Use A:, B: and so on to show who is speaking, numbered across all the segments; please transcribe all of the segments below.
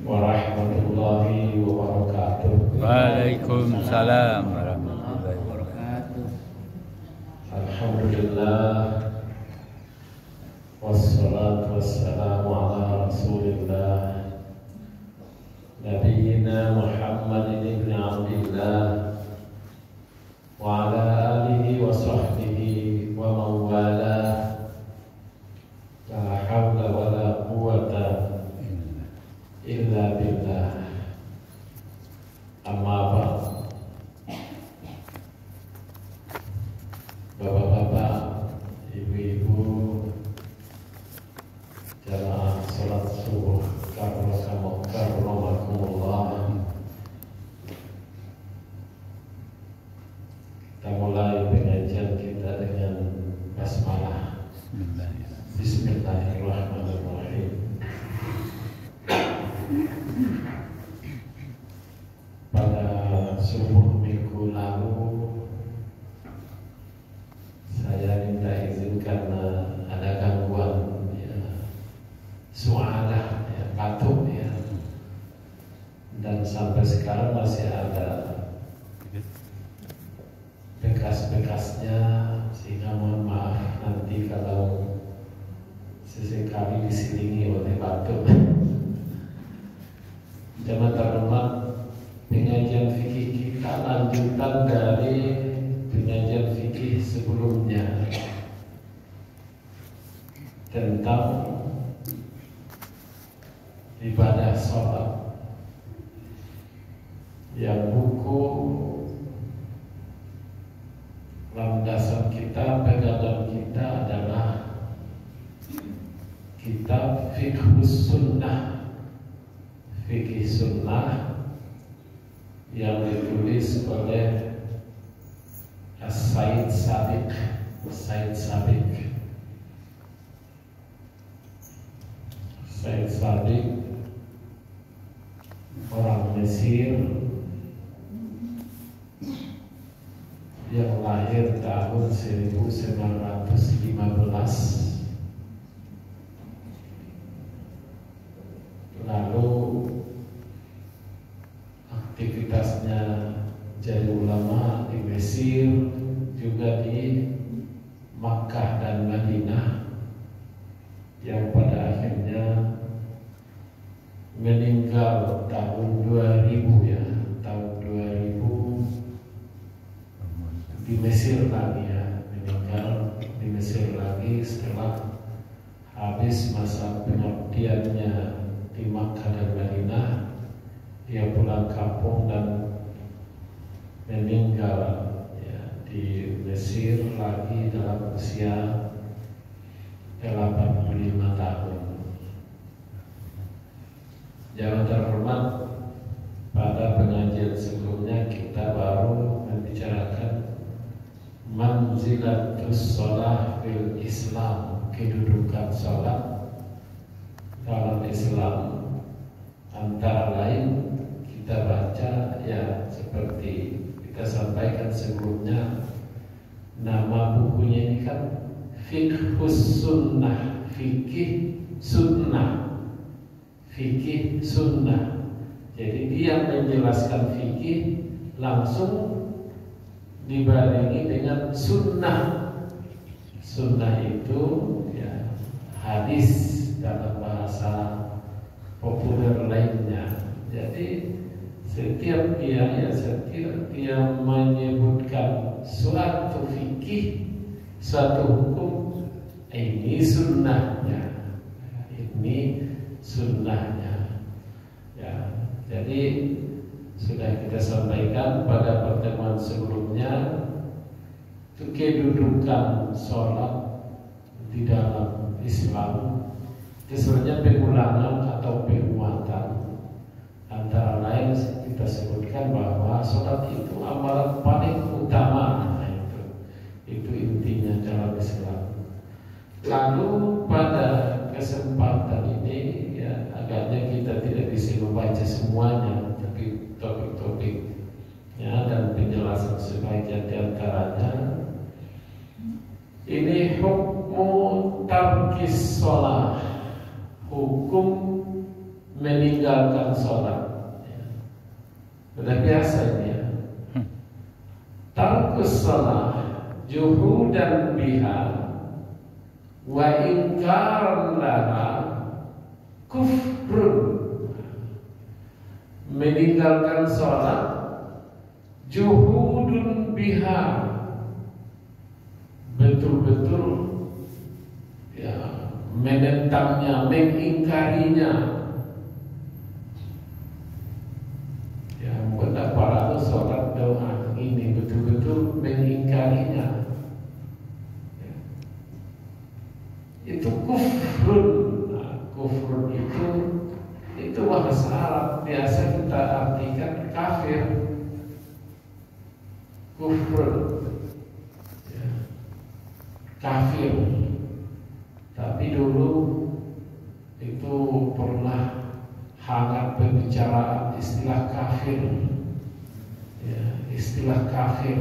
A: Warahmatullahi wabarakatuh.
B: Waalaikumsalam warahmatullahi wabarakatuh.
A: Alhamdulillah, wassalatu wassalamu ala rasulillah Nabiyyina Muhammadin ibn Abdillah wa ala alihi wa sahbihi wa mawala. La hawla wa la quwata illa billah. Amma ba'd. Bapak-bapak, ibu-ibu, jamaah salat subuh karromakumullah. Kita mulai pengajian kita dengan basmalah. Bismillahirrahmanirrahim. Pada subuh minggu lalu saya minta izin karena ada gangguan suara batuk dan sampai sekarang masih ada bekas-bekasnya, sehingga mohon maaf nanti kalau sesekali diselingi oleh batuk. Jamaah terhormat, pengajian fikih kita lanjutan dari pengajian fikih sebelumnya tentang ibadah sholat, yang buku landasan kita, pegangan kita adalah kitab Fiqhus Sunnah, Fikih Sunnah, yang ditulis oleh Said Sabiq. Said Sabiq orang Mesir yang lahir tahun 1915. Lalu aktivitasnya jadi ulama di Mesir, juga di Makkah dan Madinah, yang pada akhirnya meninggal tahun 2000 tahun 2000 di Mesir lagi meninggal di Mesir lagi setelah habis masa pengabdiannya di Makkah dan Madinah. Dia pulang kampung dan meninggal di Mesir lagi dalam usia 85 tahun. Jangan terhormat, pada pengajian sebelumnya kita baru membicarakan manzilatus sholah fil Islam, kedudukan sholat dalam Islam. Antara lain kita baca seperti kita sampaikan sebelumnya, nama bukunya ini kan Fiqhus Sunnah, Fikih Sunnah, Fikih Sunnah. Jadi dia menjelaskan fikih langsung dibarengi dengan sunnah. Sunnah itu hadis dalam bahasa populer lainnya. Jadi setiap dia menyebutkan suatu fikih, suatu hukum, ini sunnahnya, ini sunnahnya. Jadi sudah kita sampaikan pada pertemuan sebelumnya, itu kedudukan sholat di dalam Islam itu sebenarnya pengulangan atau penguatan. Antara lain kita sebutkan bahwa sholat itu amalan paling utama. Itu intinya dalam Islam. Lalu pada kesempatan ini agaknya kita tidak bisa membaca semuanya, tapi topik-topiknya dan penjelasan sebagian diantaranya. Ini hukmu tarkis sholah, hukum meninggalkan sholat. Sudah biasa ini ya. Tarkus sholat juhudan biha wa ingkaran laha kufrun. Meninggalkan sholat juhudun biha, betul-betul ya menentangnya, mengingkarinya. Ya, buatlah para sholat doa ini betul-betul mengingkarinya. Ya. Itu kufrun. Nah, kufrun itu bahasa Arab biasa kita artikan kafir. Kufrun, ya, kafir. Tapi dulu itu pernah hangat pembicaraan istilah kafir, ya, istilah kafir,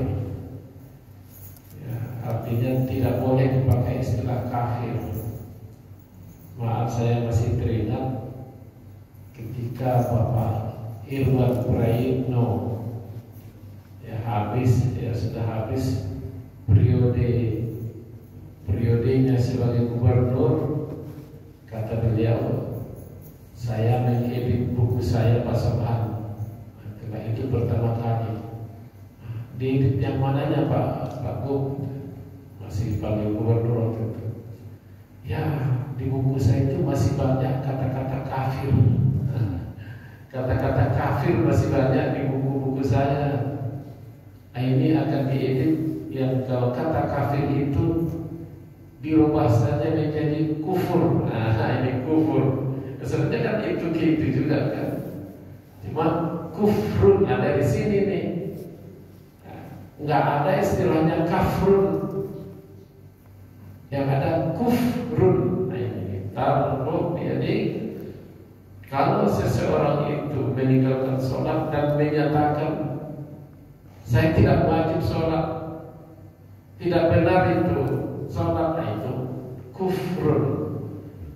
A: ya, artinya tidak boleh dipakai istilah kafir. Maaf, saya masih teringat ketika Bapak Irwan Prayitno sudah habis periodenya sebagai gubernur, kata beliau, saya mengedit buku saya Pasaman. Setelah itu pertama kali diedit yang mananya Pak Gub, masih panggil gubernur waktu itu. Ya, di buku saya itu masih banyak kata-kata kafir. Kata-kata kafir masih banyak di buku-buku saya. Ini akan diedit yang kalau kata kafir itu dirubah saja menjadi kufur. Nah, ini kufur. Sebenarnya kan itu gitu juga kan. Cuma kufrun ada di sini nih. Nggak ada istilahnya kafrun. Yang ada kufrun. Nah, ini taruh. Jadi kalau seseorang itu meninggalkan sholat dan menyatakan saya tidak wajib sholat, tidak benar itu sholat, itu kufrun,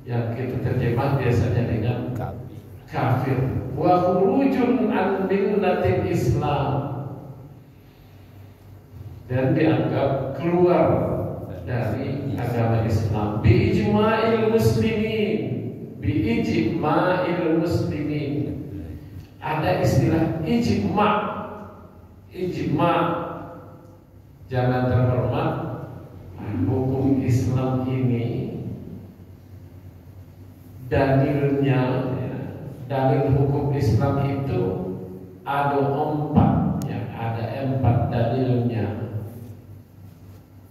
A: yang kita terjemah biasanya dengan kafir. Wa khurujun an millatil Islam, dan dianggap keluar dari agama Islam. Bi ijma'il muslimin. Ada istilah ijma', jangan terhormat. Hukum Islam ini dalilnya, dalil hukum Islam itu ada 4, ya, ada 4 dalilnya.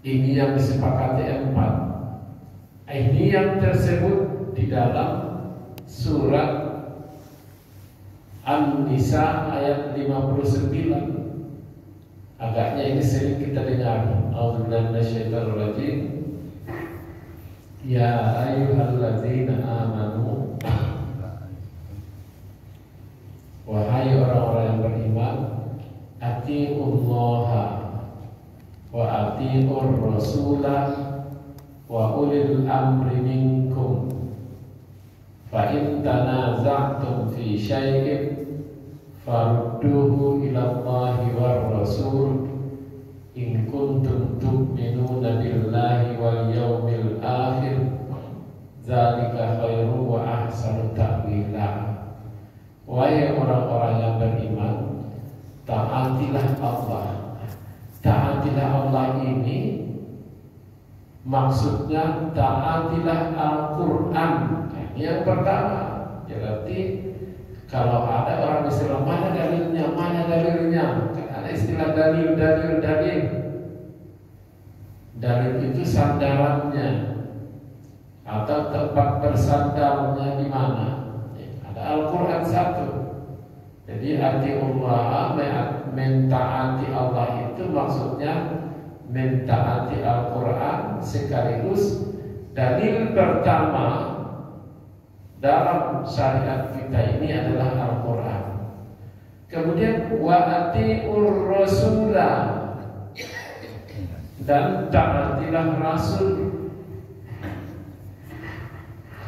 A: Ini yang disepakati 4. Ini yang tersebut di dalam surat An-Nisa ayat 59. Agaknya ini sering kita dengar. A'udzubillahi minasyaitonir rajim. Ya ayyuhalladzina amanu, wahai orang-orang yang beriman, atiullaha wa atiur rasulah wa ulil amri minkum. Fa in tanaza'tum fi syai'in farudduhu ila Allahi war rasul in kuntum tu'minuna billahi wal yawmil akhir, dzalika khairu wa ahsanu ta'wila. Wahai orang-orang yang beriman, taatilah Allah. Taatilah Allah ini maksudnya taatilah Al-Quran. Yang pertama, berarti kalau ada orang istilah mana dalilnya, kan ada istilah dalil. Dalil itu sandarannya atau tempat bersandarnya di mana? Ada Al-Quran 1. Jadi arti Allah, mentaati Allah itu maksudnya mentaati Al-Quran sekaligus dalil pertama dalam syariat kita ini adalah Al-Quran. Kemudian wa atiur rasulah, dan taatilah Rasul.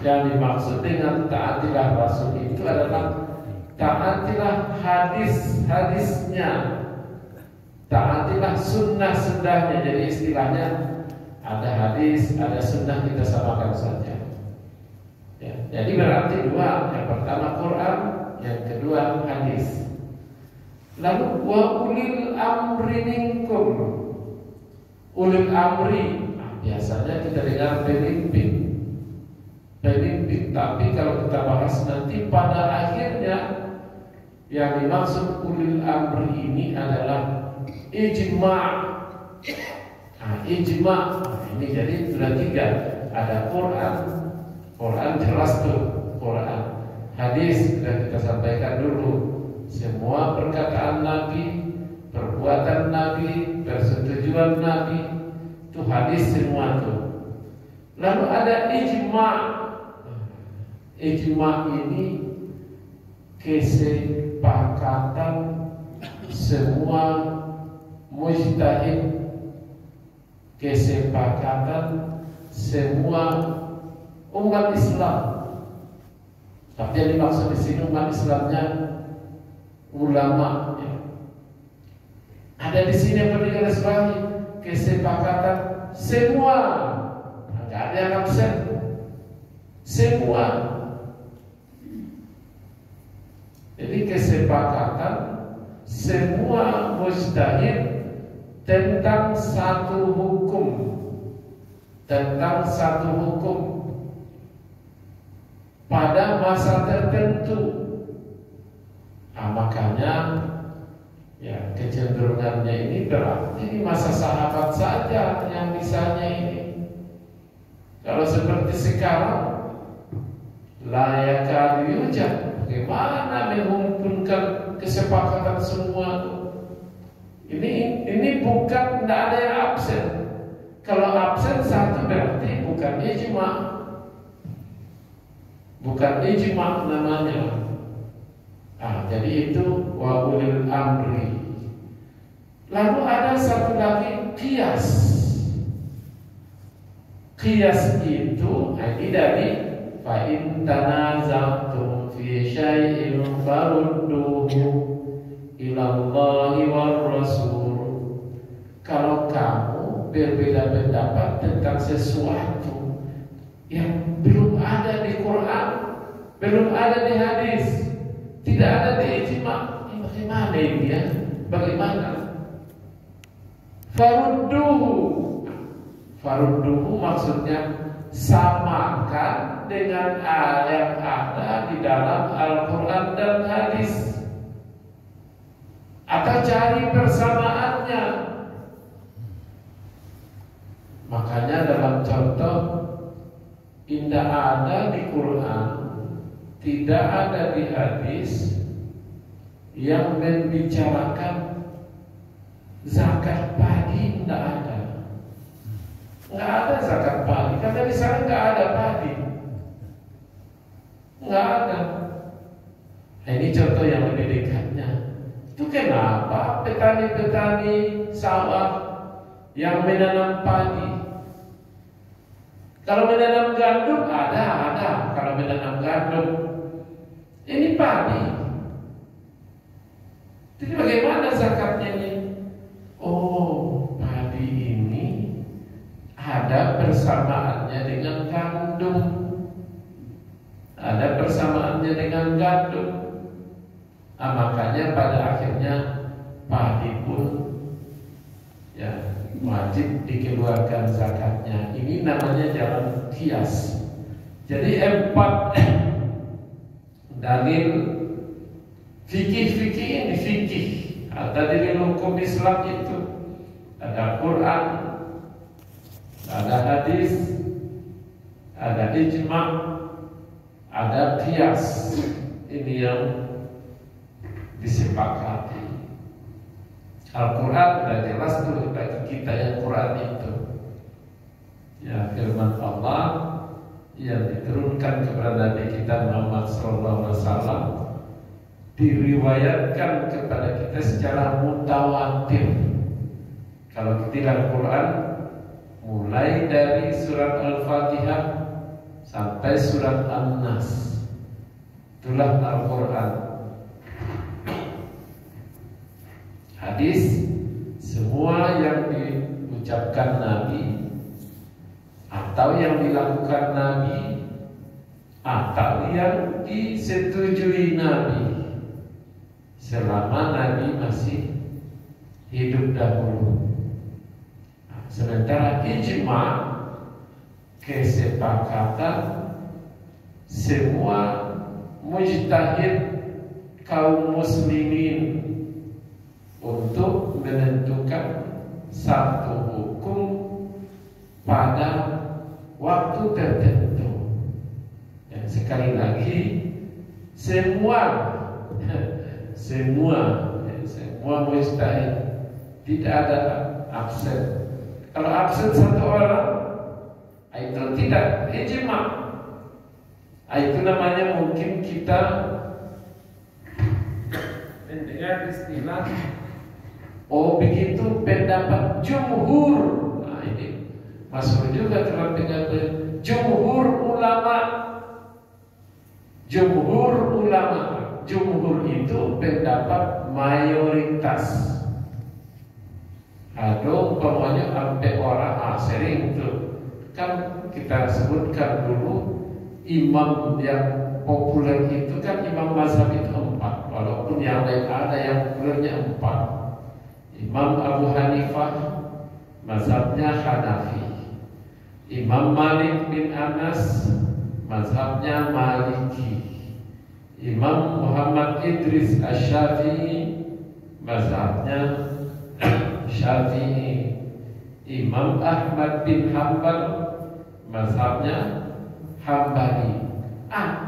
A: Yang dimaksud dengan taatilah Rasul itu adalah taatilah hadis-hadisnya, taatilah sunnah-sunnahnya. Jadi istilahnya ada hadis, ada sunnah, kita samakan saja. Ya, jadi berarti dua, yang pertama Quran, yang kedua hadis. Lalu wa ulil amri minkum. Ulil amri, biasanya kita dengar pemimpin. Tapi kalau kita bahas nanti pada akhirnya yang dimaksud ulil amri ini adalah ijma'. Ijma'. Ini jadi sudah tiga. Ada Quran jelas tuh, Quran. Hadis sudah kita sampaikan dulu. Semua perkataan Nabi, perbuatan Nabi, persetujuan Nabi, itu hadis semua tuh. Lalu ada ijma'. Ijma' ini kesepakatan semua mujtahid, kesepakatan semua umat Islam. Tapi yang dimaksud di sini umat Islamnya ulama. Ya. Ada di sini yang digarisbawahi kesepakatan semua, nggak ada yang absen. Semua. Jadi kesepakatan semua mujtahid tentang satu hukum, pada masa tertentu. Makanya ya kecenderungannya ini berarti di masa sahabat saja yang misalnya ini. Kalau seperti sekarang layak yujad. Bagaimana mengumpulkan kesepakatan semua? Ini bukan, tidak ada yang absen. Kalau absen satu berarti bukan ijma'. Bukan ijma' namanya. Jadi itu wa ulil amri. Lalu ada satu lagi qiyas. Qiyas itu ini dari fa in tanaza'tum fi syai'in farudduhu ila Allahi war Rasul. Kalau kamu berbeda pendapat tentang sesuatu yang belum ada di Quran, belum ada di hadis, tidak ada di ijma', bagaimana ini ya? Bagaimana? Farudduhu maksudnya samakan dengan yang ada di dalam Al-Quran dan hadis, atau cari persamaannya. Makanya dalam contoh, tidak ada di Quran, tidak ada di hadis yang membicarakan zakat padi, tidak ada. Nggak ada zakat padi, karena di sana nggak ada padi, nggak ada. Ini contoh yang lebih dekatnya. Itu kenapa petani-petani sawah yang menanam padi, kalau menanam gandum ada. Kalau menanam gandum, ini padi. Jadi bagaimana zakatnya ini? Oh, padi ini ada persamaannya dengan gandum, ada persamaannya dengan gandum. Makanya pada akhirnya padi pun ya wajib dikeluarkan zakatnya. Ini namanya jalan qiyas. Jadi 4 dalil fikih ini fikih. Ada dalil hukum Islam itu ada Quran, ada hadis, ada ijma', ada qiyas. Ini yang disepakati. Al-Quran sudah jelas tuh bagi kita yang Quran itu ya firman Allah yang diturunkan kepada Nabi kita Muhammad SAW, diriwayatkan kepada kita secara mutawatir. Kalau kita Al-Quran mulai dari surat Al-Fatihah sampai surat An-Nas. Itulah Al-Quran. Hadis, semua yang diucapkan Nabi atau yang dilakukan Nabi atau yang disetujui Nabi selama Nabi masih hidup dahulu. Sementara ijma, kesepakatan semua mujtahid kaum muslimin untuk menentukan satu hukum pada waktu tertentu. Dan sekali lagi, semua mujtahid, tidak ada absen. Kalau absen satu orang, itu tidak ijma. Itu namanya mungkin kita mendengar istilah, oh begitu pendapat jumhur. Nah ini masuk juga dalam pendapat jumhur ulama. Jumhur ulama, jumhur itu pendapat mayoritas. Ada umpamanya sampai orang sering itu kan kita sebutkan dulu. Imam yang populer itu kan imam mazhab itu 4, walaupun yang lain ada yang populernya 4. Imam Abu Hanifah mazhabnya Hanafi, Imam Malik bin Anas mazhabnya Maliki, Imam Muhammad Idris Asy-Syafi'i mazhabnya Syafi'i, Imam Ahmad bin Hanbal mazhabnya Hambali.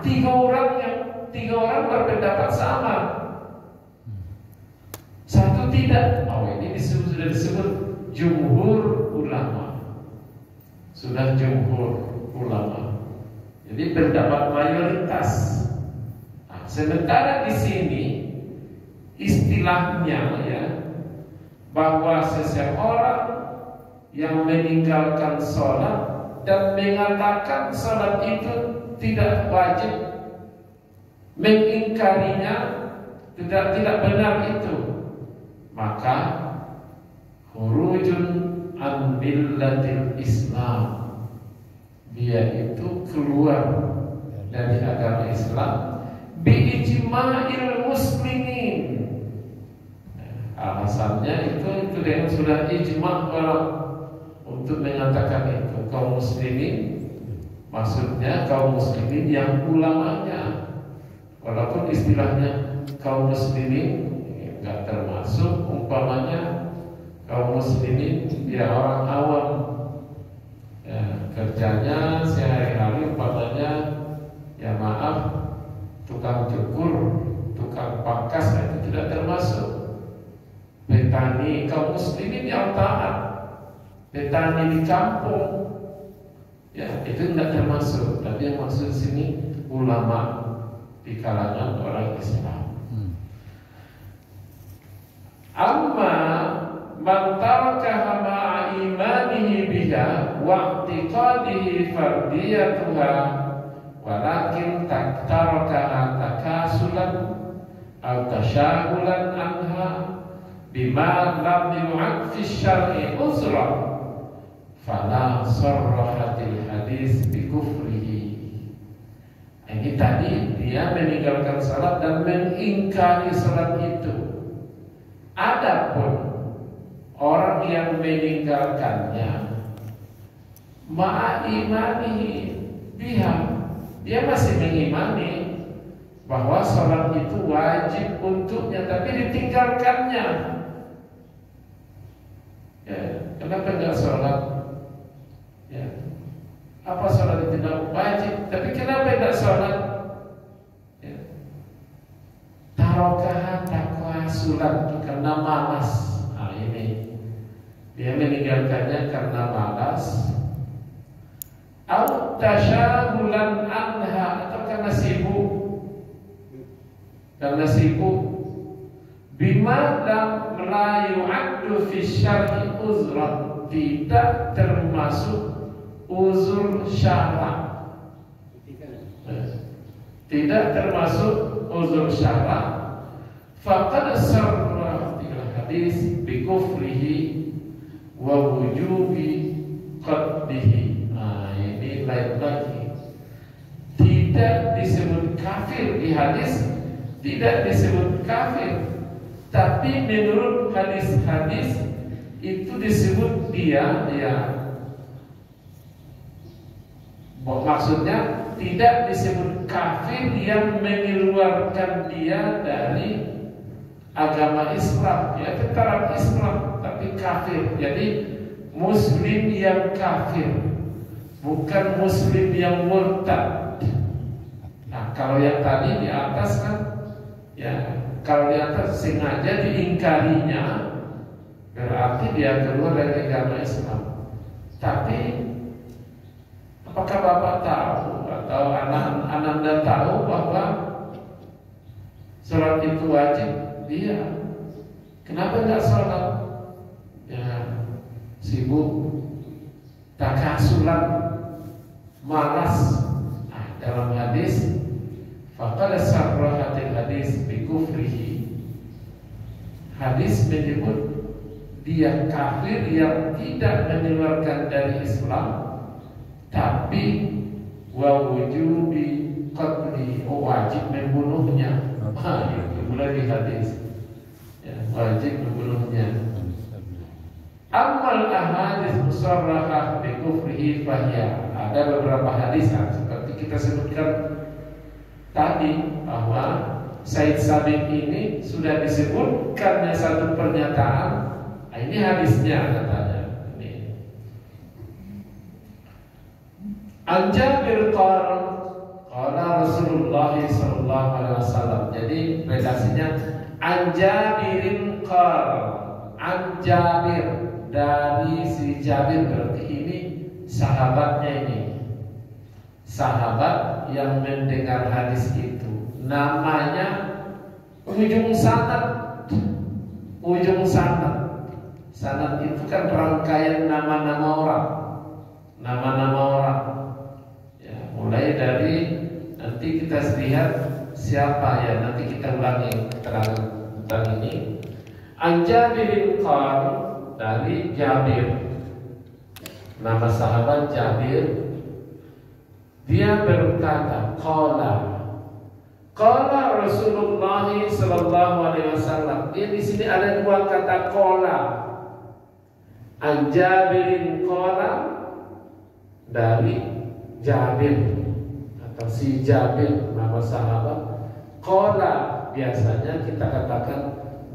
A: Tiga orang berpendapat sama, satu tidak. Oh ini sudah disebut jumhur ulama. Sudah jumhur ulama. Jadi pendapat mayoritas. Sementara di sini istilahnya ya, bahwa seseorang yang meninggalkan sholat dan mengatakan salat itu tidak wajib, mengingkarinya, tidak benar itu, maka khurujun an millatil Islam, dia itu keluar dari agama Islam bi ijma'il muslimin. Alasannya itu dengan sudah ijma' orang untuk mengatakan itu. Kaum muslimin, maksudnya kaum muslimin yang ulamanya, walaupun istilahnya kaum muslimin enggak termasuk umpamanya kaum muslimin ya orang awam ya, kerjanya sehari-hari umpamanya ya maaf tukang cukur, tukang pangkas, itu tidak termasuk. Petani, kaum muslimin yang taat, petani di kampung, ya itu tidak termasuk. Tapi yang maksud di sini ulama di kalangan orang Islam. Amma man tarakaha ma'a imanihi biha wa i'tiqadihi fardiyatuha walakin tarakaha takasulan aw tashagulan anha bima lam yu'ad fi syar'i uzra fala sarrahatil hadis bi kufrihi. Ini tadi dia meninggalkan salat dan mengingkari salat itu. Adapun orang yang meninggalkannya ma'a imanihi biha, dia masih mengimani bahwa salat itu wajib untuknya, tapi ditinggalkannya. Ya, kenapa enggak salat? Ya, apa salat itu tidak wajib? Tapi kenapa enggak salat? Ya. Tarokah takwa sulat karena malas. Nah ini dia meninggalkannya karena malas. Au tasyahulan anha, atau karena sibuk. Karena sibuk. Bima lam la yu'addu fi syar'i uzran, tidak termasuk uzur syara'. tidak termasuk uzur syara, faqad sarra hadis bi kufrihi wa wujubi qaddihi. Nah, ini lain lagi. Tidak disebut kafir di hadis, tidak disebut kafir, tapi menurut hadis-hadis itu disebut dia maksudnya tidak disebut kafir yang mengeluarkan dia dari agama Islam, ya tetap Islam tapi kafir. Jadi muslim yang kafir, bukan muslim yang murtad. Nah, kalau yang tadi di atas kan, ya kalau di atas sengaja diingkarinya, berarti dia keluar dari agama Islam. Tapi apakah Bapak tahu atau Ananda tahu bahwa sholat itu wajib? Dia kenapa nggak sholat? Ya sibuk, takasulan, malas. Nah, dalam hadis faqad sarrahatil hadis bi kufrihi, hadis menyebut dia kafir yang tidak mengeluarkan dari Islam, tapi wa wujubi qatli, wajib membunuhnya. Mulai di hadis, ya, wajib membunuhnya. Amal ahadits musarrahah bi kufrihi fahya, ada beberapa hadis seperti kita sebutkan tadi bahwa Said Sabiq ini sudah disebutkannya satu pernyataan. Nah, ini hadisnya katanya. Ini An-Jabir qala Rasulullah sallallahu alaihi wasallam. Jadi redasinya An-Jabirin qala, An-Jabir dari si Jabir, berarti ini sahabatnya, ini sahabat yang mendengar hadis itu. Namanya ujung sanad. Ujung sanad. Sanad itu kan rangkaian nama-nama orang. Nama-nama orang. Ya, mulai dari nanti kita lihat siapa ya, nanti kita ulangi keterangan tentang ini. An-Jabirin qala, dari Jabir, nama sahabat Jabir, dia berkata, qala Rasulullah sallallahu alaihi wasallam. Dia di sini ada dua kata qala. An-Jabirin qala, dari Jabir atau si Jabir, nama sahabat. Qala, biasanya kita katakan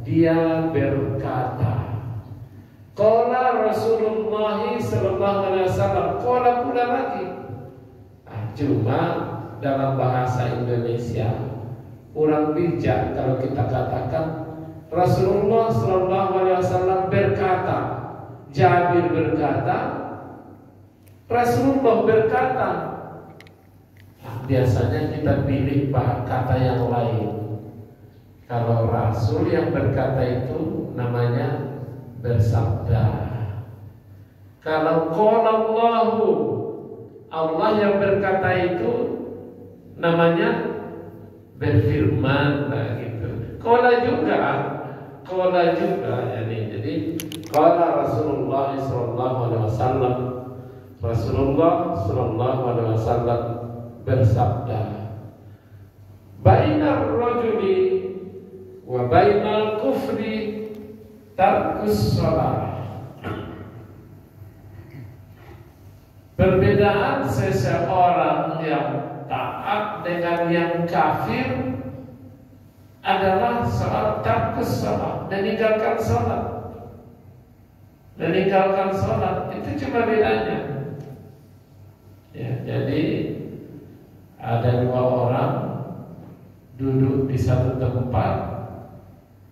A: dia berkata. Qala Rasulullah sallallahu alaihi wasallam. Qala pula lagi. Cuma dalam bahasa Indonesia kurang bijak kalau kita katakan Rasulullah sallallahu alaihi wasallam berkata, Jabir berkata, Rasulullah berkata. Nah, biasanya kita pilih kata yang lain. Kalau Rasul yang berkata itu namanya bersabda. Kalau qala Allahu, Allah yang berkata itu namanya berfirman, nah gitu. Qala juga jadi qala Rasulullah sallallahu alaihi wasallam. Rasulullah sallallahu alaihi wasallam bersabda, bainar rajuli wa bainal kufri tarkus shalah. Perbedaan seseorang yang taat dengan yang kafir adalah soal tarkus shalah, meninggalkan sholat. Meninggalkan sholat itu cuma bedanya. Ya, jadi ada dua orang duduk di satu tempat,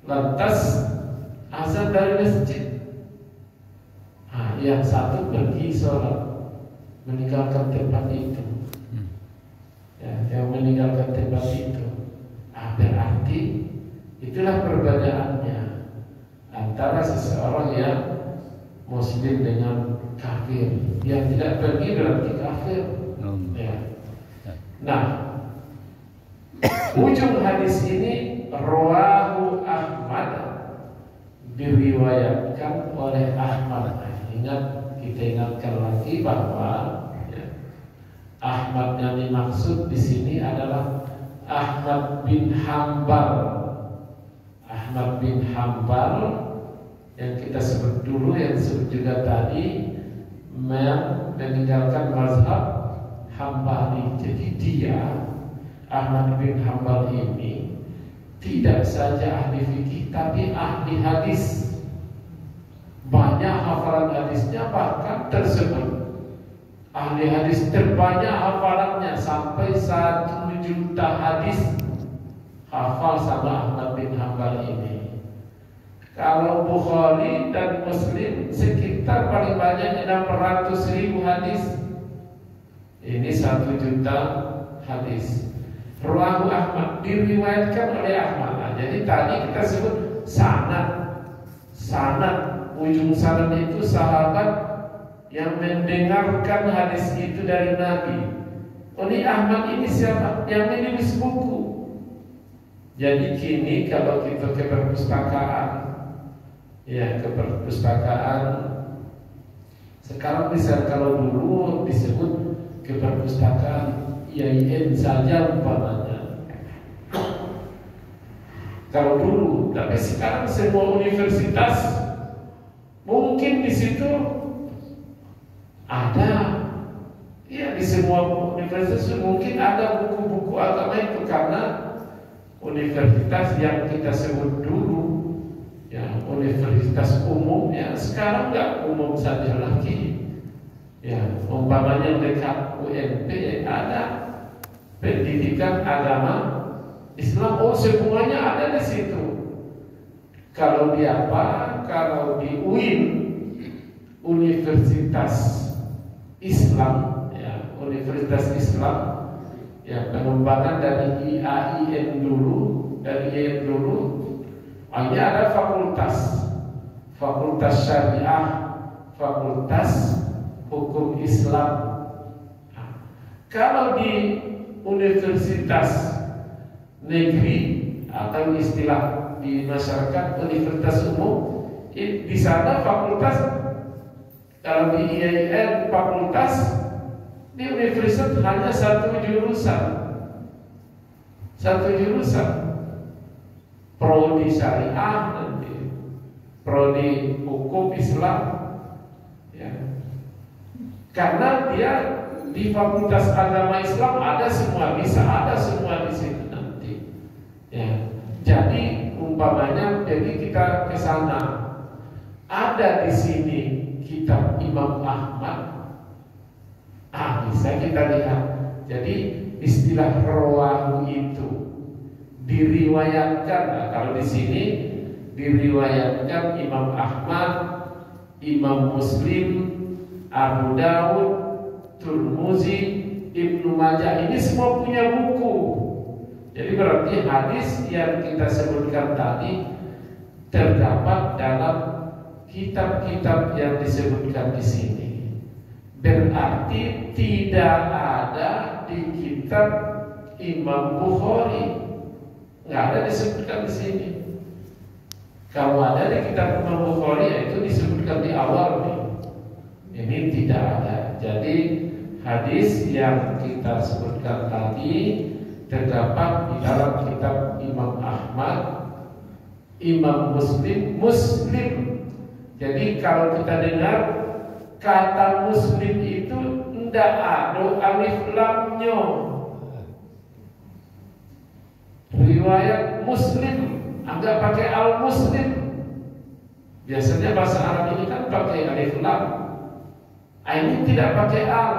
A: lantas azan dari masjid. Nah, yang satu pergi sholat, meninggalkan tempat itu. Ya, yang meninggalkan tempat itu. Nah, berarti itulah perbedaannya antara seseorang yang muslim dengan kafir. Yang tidak pergi berarti kafir. Ya. Nah, ujung hadis ini rawahu Ahmad, diriwayatkan oleh Ahmad. Kita ingatkan lagi bahwa Ahmad yang dimaksud di sini adalah Ahmad bin Hanbal. Ahmad bin Hanbal yang kita sebut dulu, yang disebut juga tadi, meninggalkan mazhab Hambali. Jadi dia, Ahmad bin Hanbal ini tidak saja ahli fikih tapi ahli hadis. Banyak hafalan hadisnya, bahkan tersebut ahli hadis terbanyak hafalannya, sampai 1 juta hadis hafal sama Ahmad bin Hanbal ini. Kalau Bukhari dan Muslim sekitar paling banyak 600.000 hadis. Ini 1 juta hadis. Rawahu Ahmad, diriwayatkan oleh Ahmad. Nah, jadi tadi kita sebut sanad, ujung sanad itu sahabat yang mendengarkan hadis itu dari Nabi. Ini Ahmad ini siapa? Yang menulis buku. Jadi kini kalau kita ke perpustakaan, sekarang bisa, kalau dulu disebut ke perpustakaan IAIN saja umpamanya. Kalau dulu, tapi sekarang semua universitas mungkin di situ ada. Ya, di semua universitas mungkin ada buku-buku agama itu, karena universitas yang kita sebut dulu ya universitas umum, ya sekarang nggak umum saja lagi. Ya, umpamanya dekat UNP ada pendidikan agama Islam, semuanya ada di situ. Kalau di kalau di UIN, Universitas Islam, ya, Universitas Islam, ya, pengembangan dari IAIN dulu, hanya ada fakultas syariah, fakultas hukum Islam. Nah, kalau di universitas negeri atau istilah di masyarakat universitas umum, di sana fakultas, kalau di IAIN fakultas, di universitas hanya satu jurusan, prodi syariah, nanti prodi hukum Islam, ya. Karena dia di fakultas agama Islam ada semua, bisa ada semua di situ nanti, ya. Jadi umpamanya, jadi kita ke sana, ada di sini kitab Imam Ahmad, bisa kita lihat. Jadi istilah rawahu itu diriwayatkan. Nah, kalau di sini diriwayatkan Imam Ahmad, Imam Muslim, Abu Dawud, Tirmidzi, Ibnu Majah, ini semua punya buku. Jadi berarti hadis yang kita sebutkan tadi terdapat dalam kitab-kitab yang disebutkan di sini. Berarti tidak ada di kitab Imam Bukhari, nggak ada disebutkan di sini. Kalau ada di kitab Imam Bukhari, yaitu disebutkan di awal nih. Ini tidak ada. Jadi hadis yang kita sebutkan tadi terdapat di dalam kitab Imam Ahmad, Imam Muslim. Jadi kalau kita dengar kata Muslim itu tidak ada alif lamnya. Riwayat Muslim agak pakai al-Muslim. Biasanya bahasa Arab ini kan pakai alif lam. Ini tidak pakai al.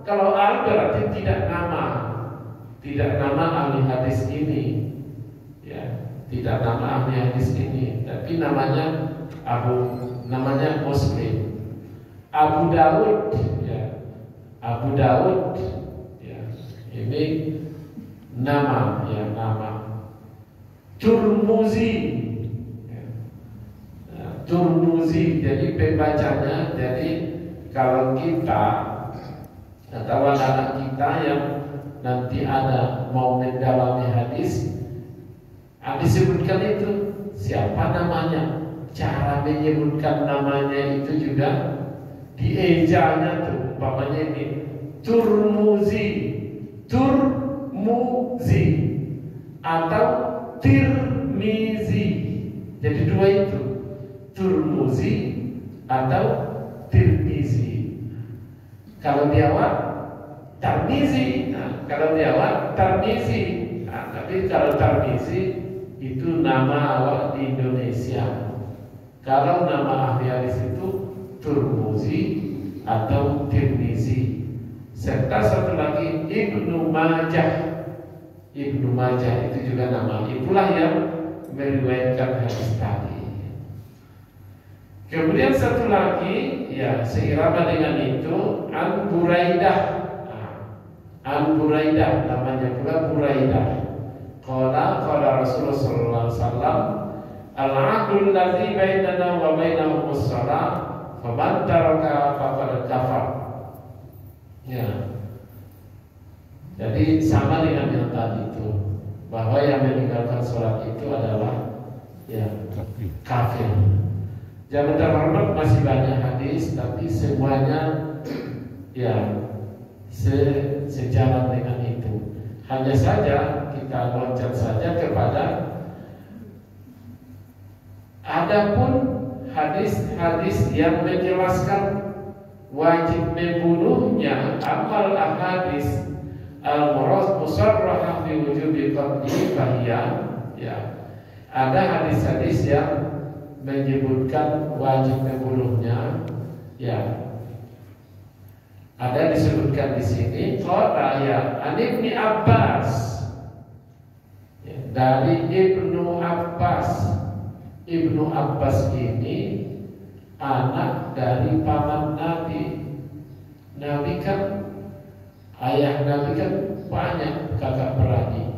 A: Kalau al berarti tidak nama ahli hadis ini, ya, tidak nama ahli hadis ini, tapi namanya Muslim. Abu Dawud, ya, ya, ini nama. Tirmidzi, jadi pembacanya. Jadi kalau kita atau anak kita yang nanti ada mau mendalami hadis, disebutkan itu siapa namanya, cara menyebutkan namanya itu juga diejanya tuh, umpamanya ini Turmuzi atau Tirmizi. Jadi dua itu, Turmuzi atau Tirmizi. Kalau di awal Tarmizi, kalau di awal Tarmizi. Tapi kalau Tarmizi itu nama awal di Indonesia. Kalau nama ahli hadis itu Turmuzi atau Tirmizi. Serta satu lagi Ibnu Majah. Ibnu Majah itu juga nama. Itulah yang meriwayatkan hadis tadi. Kemudian satu lagi, ya seirama dengan itu, An Buraidah. An Buraidah namanya pula Buraidah. Qala Rasulullah sallallahu alaihi wasallam, al-'ahdul ladzi bainana wa bainahum as-shalah, faman taraka faqad kafar. Ya. Jadi sama dengan yang tadi itu, bahwa yang meninggalkan sholat itu adalah ya kafir. Jangan terhormat, masih banyak hadis, tapi semuanya ya sejalan dengan itu. Hanya saja kita loncat saja kepada adapun hadis-hadis yang menjelaskan wajib membunuhnya, amal ahadis al-musarrahah fi wujubi qatli fahiya, ya. Ada hadis-hadis yang menyebutkan wajib membunuhnya, ya. Ada disebutkan di sini qala ya an Ibnu Abbas, ya, dari Ibnu Abbas. Ibnu Abbas ini anak dari paman Nabi. Nabi kan, ayah Nabi kan banyak kakak beradik.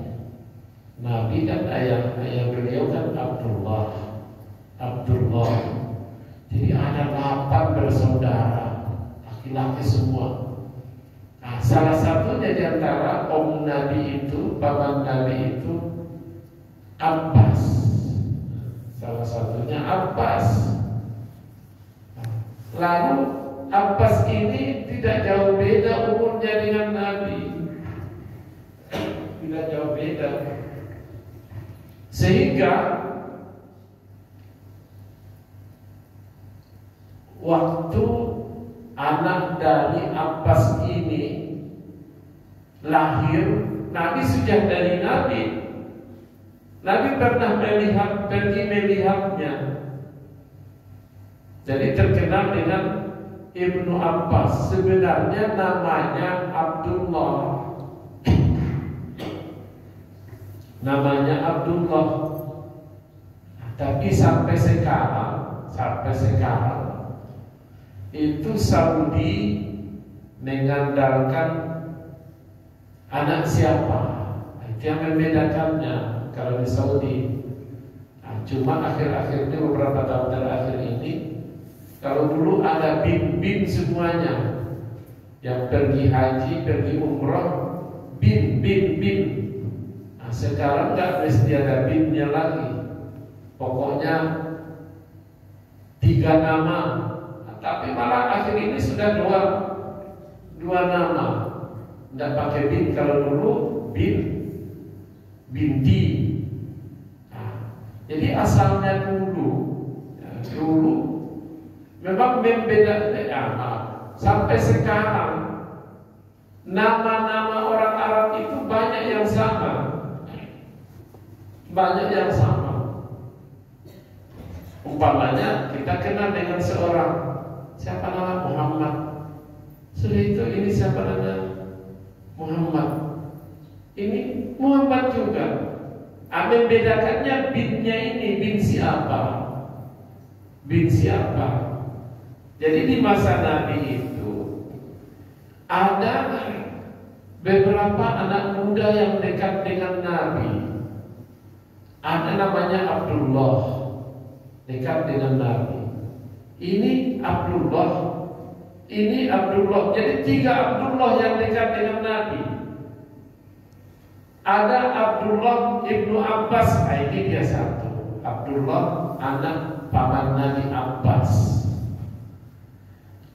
A: Nabi kan ayah beliau kan Abdullah. Jadi ada 8 bersaudara, laki-laki semua. Nah, salah satunya di antara om Nabi itu, paman Nabi itu Abbas. Salah satunya Abbas. Lalu Abbas ini tidak jauh beda umurnya dengan Nabi. Tidak jauh beda. Sehingga waktu anak dari Abbas ini lahir, Nabi sudah dari Nabi. Nabi pernah pergi melihatnya. Jadi terkenal dengan Ibnu Abbas. Sebenarnya namanya Abdullah. Namanya Abdullah. Tapi sampai sekarang itu Saudi mengandalkan anak siapa. Itu yang membedakannya. Kalau di Saudi, cuma akhir-akhir ini, beberapa tahun terakhir ini, kalau dulu ada bin semuanya, yang pergi haji, pergi umrah, bin. Nah, sekarang nggak mesti ada binnya lagi. Pokoknya 3 nama. Nah, tapi malah akhir ini sudah dua nama. Nggak pakai bin. Kalau dulu binti. Jadi asalnya dulu memang membedakan. Sampai sekarang nama-nama orang Arab itu banyak yang sama. Umpamanya kita kenal dengan seorang, siapa nama Muhammad. Sudah itu, ini siapa nama Muhammad. Ini Muhammad juga. Membedakannya binnya ini bin siapa. Jadi di masa Nabi itu ada beberapa anak muda yang dekat dengan Nabi. Ada namanya Abdullah, dekat dengan Nabi. Ini Abdullah. Jadi 3 Abdullah yang dekat dengan Nabi. Ada Abdullah ibnu Abbas. Nah, ini dia satu. Abdullah anak paman Nabi Abbas.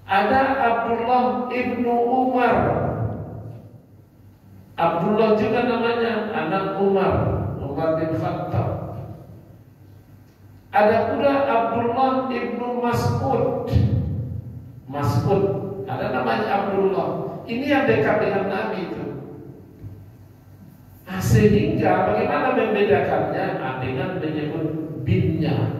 A: Ada Abdullah ibnu Umar. Abdullah juga namanya, anak Umar bin Khattab. Ada pula Abdullah ibnu Mas'ud. Mas'ud, ada namanya Abdullah. Ini yang dekat dengan Nabi itu. Sehingga bagaimana membedakannya? Dengan menyebut binnya.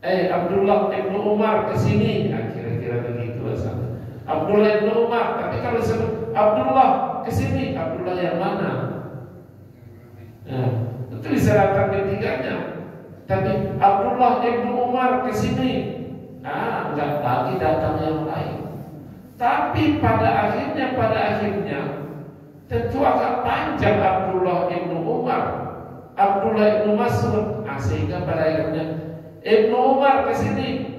A: Abdullah ibnu Umar kesini, kira-kira begitu asalnya. Abdullah ibnu Umar, tapi kalau disebut Abdullah kesini, Abdullah yang mana? Nah, itu diserahkan ketiganya. Tapi Abdullah ibnu Umar kesini, enggak lagi datang yang lain. Tapi pada akhirnya tentu akan panjang Abdullah ibnu Umar, Abdullah ibnu Mas'ud, sehingga pada akhirnya Ibnu Umar kesini,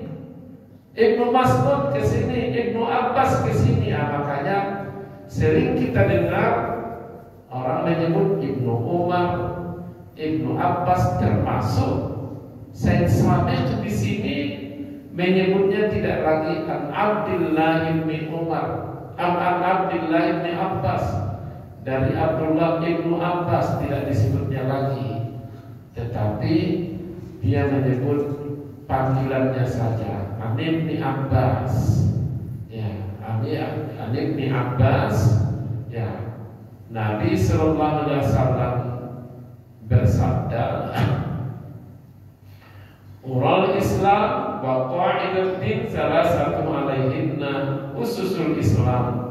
A: Ibnu Mas'ud kesini, Ibnu Abbas kesini. Makanya sering kita dengar orang menyebut Ibnu Umar, Ibnu Abbas, termasuk Said Sabiq di sini menyebutnya tidak lagi an Abdullah bin Umar, an Abdullah bin Abbas. Dari Abdullah ibnu Abbas tidak disebutnya lagi, tetapi dia menyebut panggilannya saja, An Ibni Abbas. Ya, An Ibni Abbas. Ya, Nabi sallallahu alaihi wasallam bersabda, "Ural Islam wa qa'idatin salasatu alaihinna ususul Islam.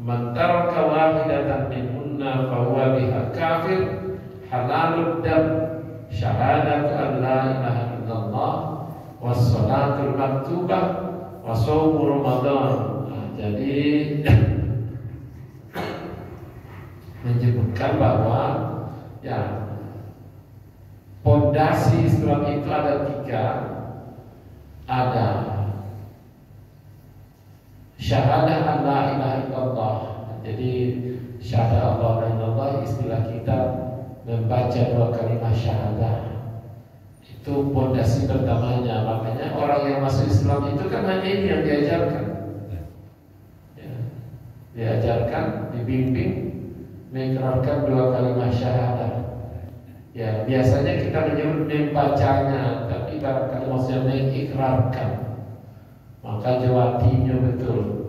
A: Man taraka wahidatan minhunna fa huwa biha kafir, halalud dam, syahadatu an la ilaha illallah, wassalatul maktubah, wa shaumu Ramadan." Jadi menyebutkan bahwa ya pondasi Islam itu ada 3. Ada syahadah an la ilaha illallah. Jadi syahadah Allah la ilaha illallah, istilah kita membaca 2 kalimat syahadah. Itu pondasi pertamanya. Makanya orang yang masuk Islam itu kan hanya ini yang diajarkan. Ya, diajarkan, dibimbing mengikrarkan 2 kalimat syahadah. Ya, biasanya kita menyebut membacanya, tapi barangkali maksudnya mengikrarkan. Maka jawatinya betul.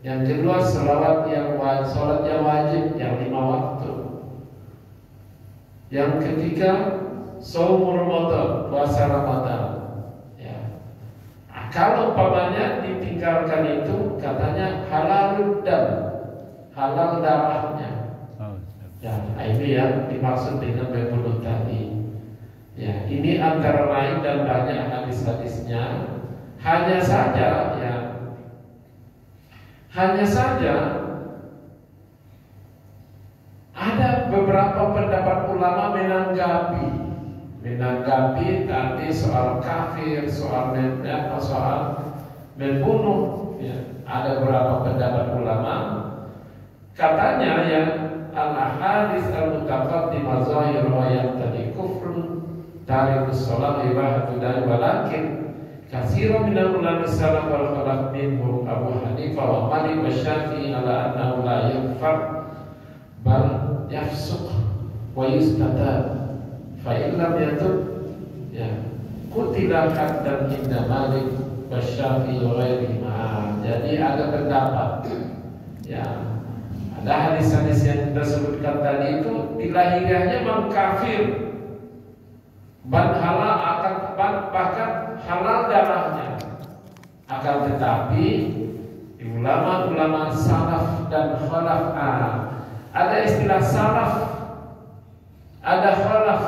A: Yang kedua, salat yang wajib yang 5 waktu. Yang ketiga, shaum Ramadan, puasa Ramadan. Ya. Kalau umpamanya ditinggalkan itu, katanya halalud dam, halal darahnya. Ya, ini yang dimaksud dengan membunuh tadi. Ya, ini antara lain dan banyak hadis-hadisnya. Hanya saja ada beberapa pendapat ulama menanggapi tadi soal kafir, soal membunuh. Ya, ada beberapa pendapat ulama. Katanya yang al-ahadits al-mutaqaddimah zahirah yang tadi kufrun tarikus shalah ibadatu dan walakin katsirun minal ulama salaf wal khalaf minhum Abu Hanifah wa Malik wa Syafi'i ala annahu la yakfar bal yafsuq wa yustatab fa in lam yatub ya qutila haddan inda Malik wa Syafi'i wa ghairihima. Jadi ada pendapat ya, ada hadis-hadis yang kita sebutkan tadi itu di lahiriahnya memang kafir, bahkan halal darahnya. Akan tetapi di ulama-ulama salaf dan khalaf, ada istilah salaf, ada khalaf.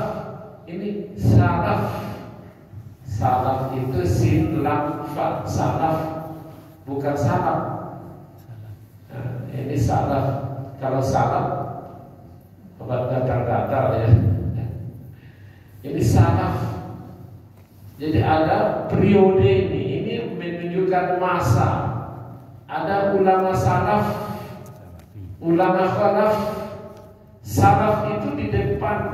A: Ini salaf itu sin lam fa, salaf bukan salaf. Ini salaf. Kalau salaf obat gatal-gatal ya. Ini salaf. Jadi ada periode ini menunjukkan masa. Ada ulama salaf, ulama khalaf. Salaf itu di depan,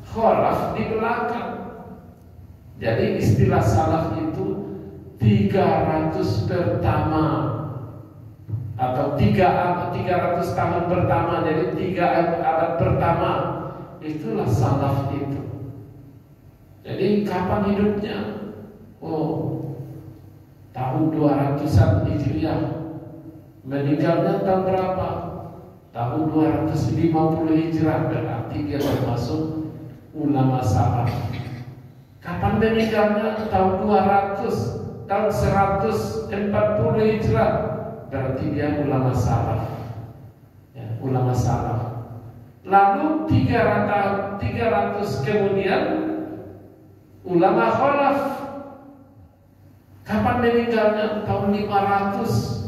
A: kholaf di belakang. Jadi istilah salaf itu 300 pertama atau 300 tahun pertama, jadi 3 abad pertama, itulah salaf itu. Jadi kapan hidupnya? Tahun 200-an Hijriah. Meninggalnya tahun berapa? Tahun 250 Hijrah, berarti dia termasuk ulama salaf. Kapan meninggalnya? Tahun 200, tahun 140 Hijrah, berarti dia ulama salaf. Ya, ulama salaf. Lalu 300 kemudian ulama kholaf. Kapan meninggalnya? Tahun 500.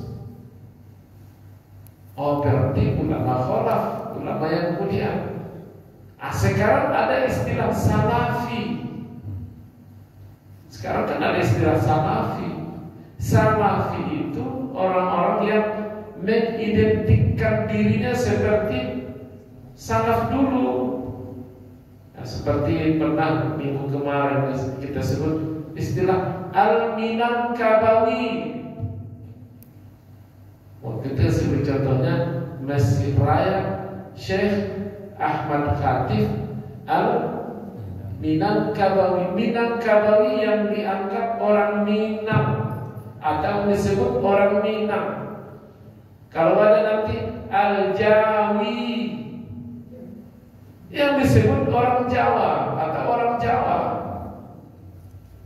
A: Berarti ulama kholaf, ulama yang kemudian. Sekarang ada istilah salafi. Sekarang kan ada istilah salafi. Salafi itu orang-orang yang mengidentikan dirinya seperti salaf dulu. Nah, seperti pernah minggu kemarin kita sebut istilah Al-Minangkabawi. Kita sebut contohnya Masjid Raya Syekh Ahmad Khatib Al-Minangkabawi. Minangkabawi yang dianggap orang Minang atau disebut orang Minang. Kalau ada nanti Al-Jawi yang disebut orang Jawa atau orang Jawa.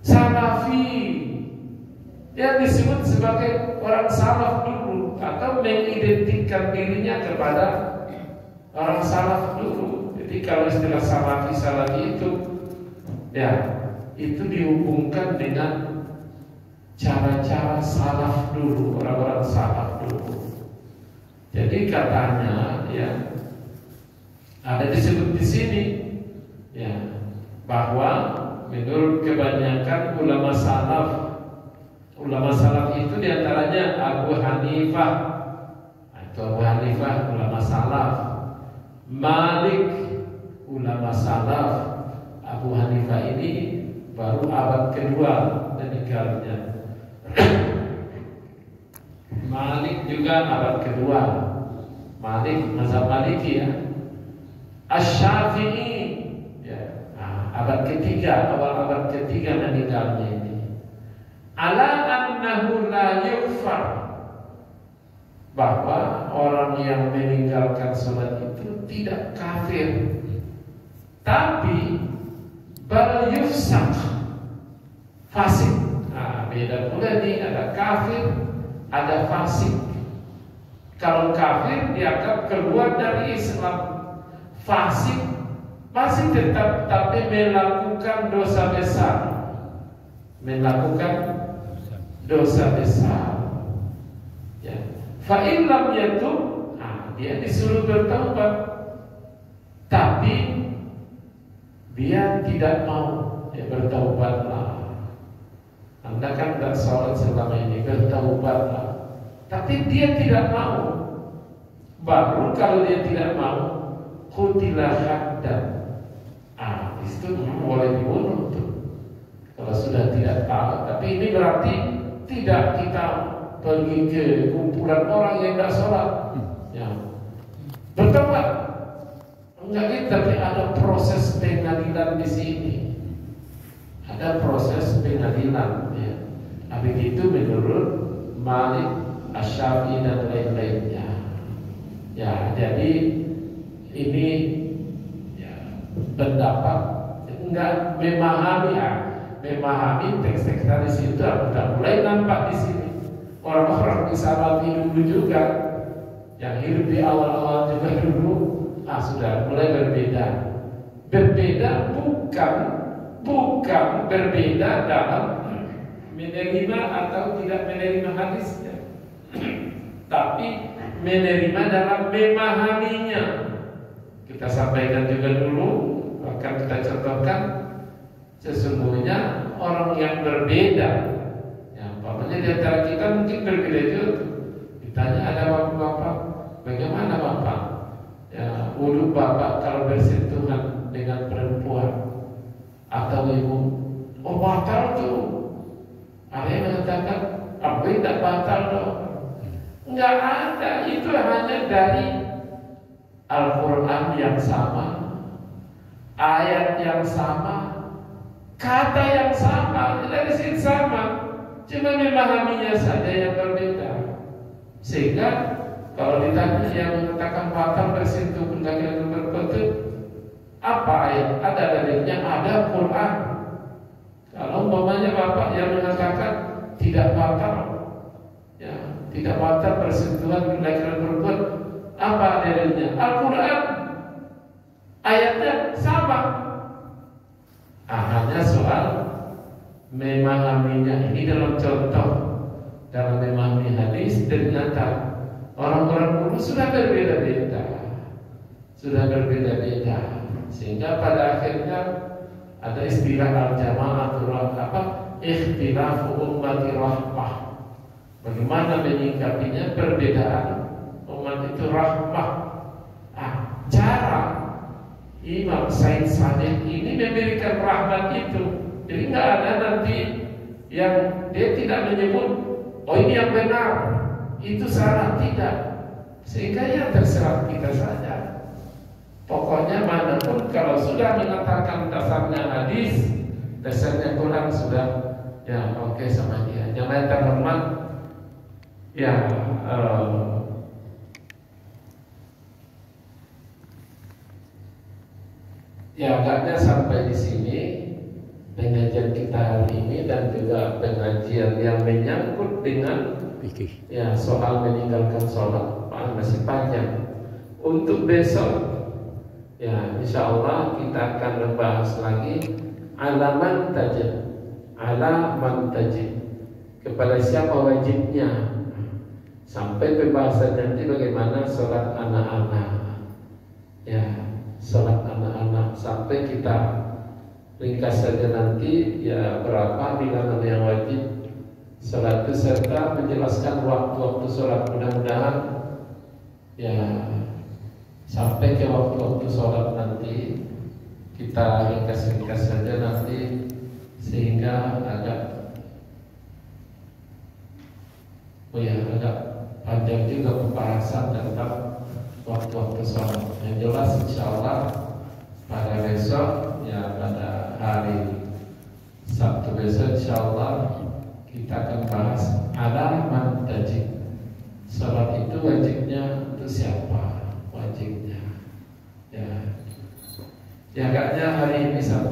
A: Salafi yang disebut sebagai orang salaf dulu atau mengidentikan dirinya kepada orang salaf dulu. Jadi kalau istilah salafi itu, ya itu dihubungkan dengan cara-cara salaf dulu, orang-orang salaf dulu. Jadi katanya, ya ada disebut di sini, ya bahwa menurut kebanyakan ulama salaf itu diantaranya Abu Hanifah, atau Abu Hanifah ulama salaf, Malik ulama salaf. Abu Hanifah ini baru abad kedua meninggalnya. Malik juga abad kedua. Malik mazhab Maliki ya. Asy-Syafi'i abad ketiga, awal abad ketiga meninggalnya ini. Ala annahu la yughfar, bahwa orang yang meninggalkan sholat itu tidak kafir, tapi bal yufsaq, fasik. Beda pula nih, ada kafir, ada fasik. Kalau kafir dianggap keluar dari Islam, fasik masih tetap tapi melakukan dosa besar, melakukan dosa besar. Ya. Fa in lam yatub, dia disuruh bertaubat, tapi dia tidak mau. Ya, bertaubatlah. Anda kan tidak sholat selama ini, bertaubatlah. Tapi dia tidak mau. Baru kalau dia tidak mau, qutilah haddan. Itu boleh dibunuh tuh. Kalau sudah tidak tahu. Tapi ini berarti tidak kita pergi ke kumpulan orang yang tidak sholat, ya, bertobat. Enggak gitu, tapi ada proses pengadilan di sini. Ada proses pengadilan, ya. Begitu menurut Malik, Asy-Syafi'i dan lain-lainnya. Ya, jadi ini ya, pendapat enggak memahami teks-teks dari situ. Sudah mulai nampak di sini orang-orang di Salafi dulu juga yang hidup di awal-awal juga dulu sudah mulai berbeda. Berbeda bukan berbeda dalam menerima atau tidak menerima hadisnya, tapi menerima dalam memahaminya. Kita sampaikan juga dulu, akan kita contohkan, sesungguhnya orang yang berbeda, ya, umpamanya di antara kita mungkin berbeda juga. Ditanya ada bapak-bapak, bagaimana bapak? Ya, wudhu bapak kalau bersentuhan dengan perempuan atau ibu, oh batal tuh. Ada yang mengatakan, apa tidak batal dong? Enggak ada, itu hanya dari Al-Quran yang sama, ayat yang sama, kata yang sama, dari sini sama, cuma memahaminya saja yang berbeda. Sehingga kalau ditanya yang mengatakan batal bersentuh dengan berkutub, apa ayat? Ada dalilnya, ada Quran. Kalau umpamanya bapak yang mengatakan tidak batal, ya, tidak batal bersentuhan dengan berkutub, apa dalilnya? Al-Quran, ayatnya sama. Hanya soal memahaminya. Ini dalam contoh dalam memahami hadis, ternyata orang-orang dulu sudah berbeda-beda, sehingga pada akhirnya ada istilah al-jama'atul ikhtilafu ummati rahmah. Bagaimana menyikapinya perbedaan umat itu rahmah. Cara Imam Said Sadiq ini memberikan rahmat itu. Jadi nggak ada nanti yang dia tidak menyebut, oh ini yang benar, itu salah, tidak. Sehingga ya terserah kita saja. Pokoknya manapun kalau sudah mengatakan dasarnya hadis, dasarnya Quran, sudah ya oke sama dia. Jangan terhormat ya. Ya agaknya sampai di sini pengajian kita hari ini, dan juga pengajian yang menyangkut dengan ya soal meninggalkan sholat masih panjang. Untuk besok ya insya Allah kita akan membahas lagi alaman tajib, kepada siapa wajibnya, sampai pembahasan nanti bagaimana sholat anak-anak, ya sholat anak-anak, sampai kita ringkas saja nanti ya berapa bilangan yang wajib sholat itu, serta menjelaskan waktu-waktu sholat. Mudah-mudahan ya sampai ke waktu-waktu sholat nanti kita ringkas-ringkas saja nanti, sehingga agak panjang juga pembahasan tentang waktu-waktu sholat. Yang jelas insya Allah pada besok ya, pada hari Sabtu besok insya Allah kita akan bahas alaman tajib. Sholat itu wajibnya untuk siapa? Wajibnya ya agaknya hari ini Sabtu